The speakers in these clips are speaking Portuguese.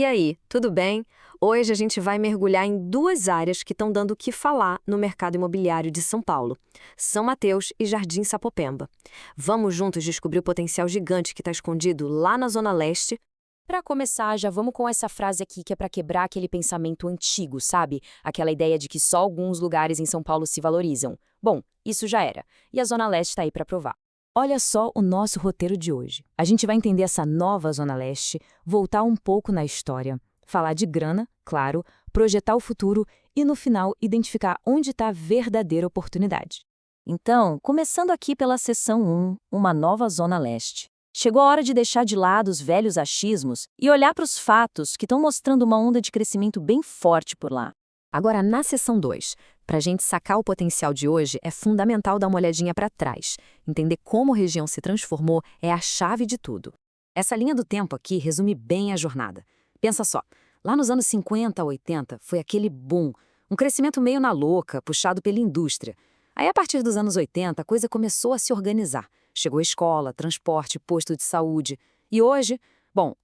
E aí, tudo bem? Hoje a gente vai mergulhar em duas áreas que estão dando o que falar no mercado imobiliário de São Paulo: São Mateus e Jardim Sapopemba. Vamos juntos descobrir o potencial gigante que está escondido lá na Zona Leste. Para começar, já vamos com essa frase aqui que é para quebrar aquele pensamento antigo, sabe? Aquela ideia de que só alguns lugares em São Paulo se valorizam. Bom, isso já era. E a Zona Leste está aí para provar. Olha só o nosso roteiro de hoje. A gente vai entender essa nova Zona Leste, voltar um pouco na história, falar de grana, claro, projetar o futuro e, no final, identificar onde está a verdadeira oportunidade. Então, começando aqui pela seção 1, uma nova Zona Leste. Chegou a hora de deixar de lado os velhos achismos e olhar para os fatos que estão mostrando uma onda de crescimento bem forte por lá. Agora, na seção 2, para a gente sacar o potencial de hoje, é fundamental dar uma olhadinha para trás. Entender como a região se transformou é a chave de tudo. Essa linha do tempo aqui resume bem a jornada. Pensa só, lá nos anos 50 a 80 foi aquele boom, um crescimento meio na louca, puxado pela indústria. Aí, a partir dos anos 80, a coisa começou a se organizar. Chegou escola, transporte, posto de saúde. E hoje,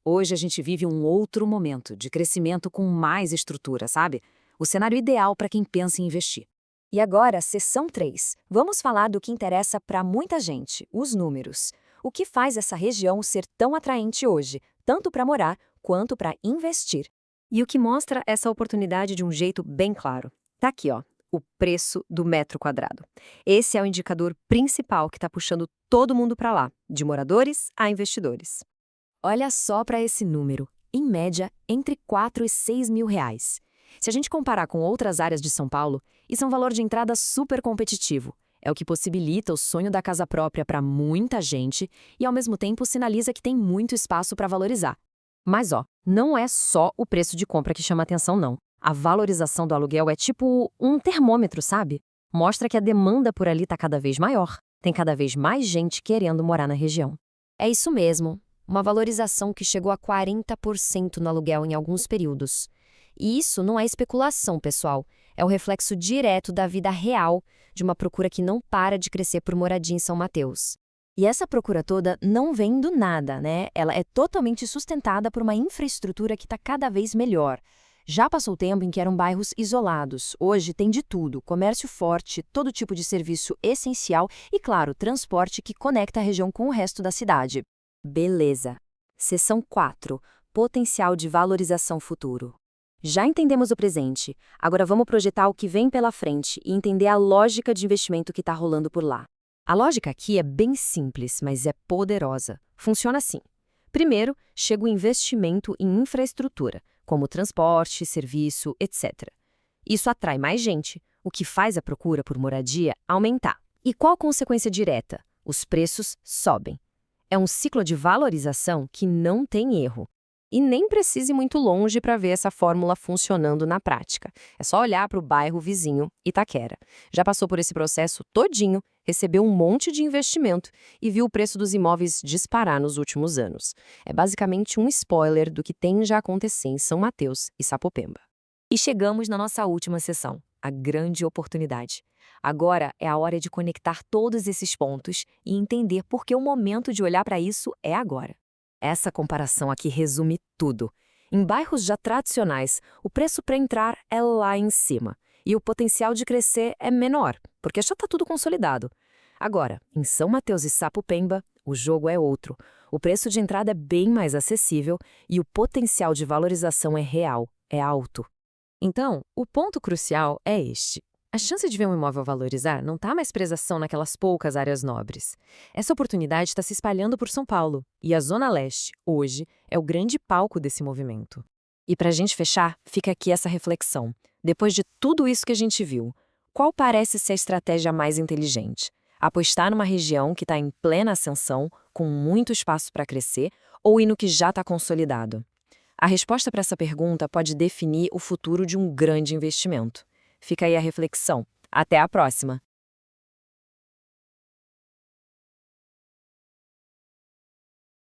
hoje a gente vive um outro momento de crescimento com mais estrutura, sabe? O cenário ideal para quem pensa em investir. E agora, seção 3. Vamos falar do que interessa para muita gente, os números. O que faz essa região ser tão atraente hoje, tanto para morar quanto para investir. E o que mostra essa oportunidade de um jeito bem claro. Tá aqui, ó, o preço do metro quadrado. Esse é o indicador principal que está puxando todo mundo para lá, de moradores a investidores. Olha só para esse número, em média, entre 4 e 6 mil reais. Se a gente comparar com outras áreas de São Paulo, isso é um valor de entrada super competitivo. É o que possibilita o sonho da casa própria para muita gente e, ao mesmo tempo, sinaliza que tem muito espaço para valorizar. Mas, ó, não é só o preço de compra que chama atenção, não. A valorização do aluguel é tipo um termômetro, sabe? Mostra que a demanda por ali está cada vez maior. Tem cada vez mais gente querendo morar na região. É isso mesmo. Uma valorização que chegou a 40% no aluguel em alguns períodos. E isso não é especulação, pessoal. É o reflexo direto da vida real de uma procura que não para de crescer por moradia em São Mateus. E essa procura toda não vem do nada, né? Ela é totalmente sustentada por uma infraestrutura que está cada vez melhor. Já passou o tempo em que eram bairros isolados. Hoje tem de tudo: comércio forte, todo tipo de serviço essencial e, claro, transporte que conecta a região com o resto da cidade. Beleza. Seção 4. Potencial de valorização futuro. Já entendemos o presente, agora vamos projetar o que vem pela frente e entender a lógica de investimento que está rolando por lá. A lógica aqui é bem simples, mas é poderosa. Funciona assim. Primeiro, chega o investimento em infraestrutura, como transporte, serviço, etc. Isso atrai mais gente, o que faz a procura por moradia aumentar. E qual a consequência direta? Os preços sobem. É um ciclo de valorização que não tem erro. E nem precise ir muito longe para ver essa fórmula funcionando na prática. É só olhar para o bairro vizinho, Itaquera. Já passou por esse processo todinho, recebeu um monte de investimento e viu o preço dos imóveis disparar nos últimos anos. É basicamente um spoiler do que tende a acontecer em São Mateus e Sapopemba. E chegamos na nossa última sessão, a grande oportunidade. Agora é a hora de conectar todos esses pontos e entender por que o momento de olhar para isso é agora. Essa comparação aqui resume tudo. Em bairros já tradicionais, o preço para entrar é lá em cima e o potencial de crescer é menor, porque já está tudo consolidado. Agora, em São Mateus e Sapopemba, o jogo é outro. O preço de entrada é bem mais acessível e o potencial de valorização é real, é alto. Então, o ponto crucial é este. A chance de ver um imóvel valorizar não está mais presa só naquelas poucas áreas nobres. Essa oportunidade está se espalhando por São Paulo, e a Zona Leste, hoje, é o grande palco desse movimento. E para a gente fechar, fica aqui essa reflexão. Depois de tudo isso que a gente viu, qual parece ser a estratégia mais inteligente? Apostar numa região que está em plena ascensão, com muito espaço para crescer, ou ir no que já está consolidado? A resposta para essa pergunta pode definir o futuro de um grande investimento. Fica aí a reflexão. Até a próxima!